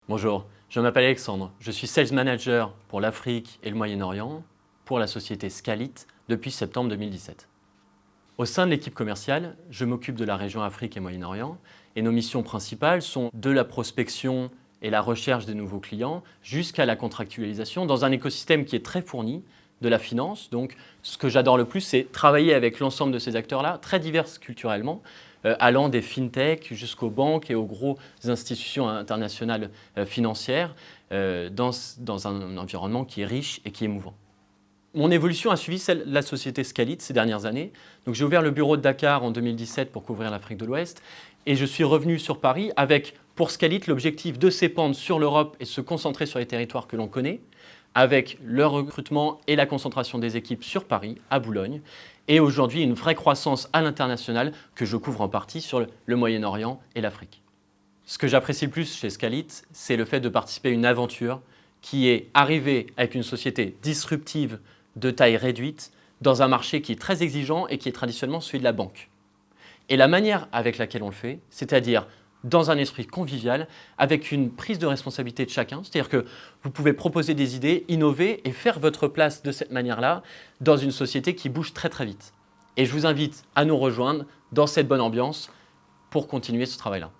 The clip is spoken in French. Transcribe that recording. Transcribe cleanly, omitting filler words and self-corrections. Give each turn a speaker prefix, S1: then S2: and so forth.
S1: Bonjour, je m'appelle Alexandre, je suis Sales Manager pour l'Afrique et le Moyen-Orient pour la société Scalit depuis septembre 2017. Au sein de l'équipe commerciale, je m'occupe de la région Afrique et Moyen-Orient et nos missions principales sont de la prospection et la recherche de nouveaux clients jusqu'à la contractualisation dans un écosystème qui est très fourni de la finance. Donc ce que j'adore le plus, c'est travailler avec l'ensemble de ces acteurs-là, très divers culturellement, allant des fintech jusqu'aux banques et aux grosses institutions internationales financières dans un environnement qui est riche et qui est mouvant. Mon évolution a suivi celle de la société Scalit ces dernières années. Donc, j'ai ouvert le bureau de Dakar en 2017 pour couvrir l'Afrique de l'Ouest et je suis revenu sur Paris avec, pour Scalit, l'objectif de s'épandre sur l'Europe et se concentrer sur les territoires que l'on connaît, avec le recrutement et la concentration des équipes sur Paris, à Boulogne, et aujourd'hui une vraie croissance à l'international que je couvre en partie sur le Moyen-Orient et l'Afrique. Ce que j'apprécie le plus chez Scalit, c'est le fait de participer à une aventure qui est arrivée avec une société disruptive de taille réduite dans un marché qui est très exigeant et qui est traditionnellement celui de la banque. Et la manière avec laquelle on le fait, c'est-à-dire dans un esprit convivial, avec une prise de responsabilité de chacun, c'est-à-dire que vous pouvez proposer des idées, innover et faire votre place de cette manière-là dans une société qui bouge très très vite. Et je vous invite à nous rejoindre dans cette bonne ambiance pour continuer ce travail-là.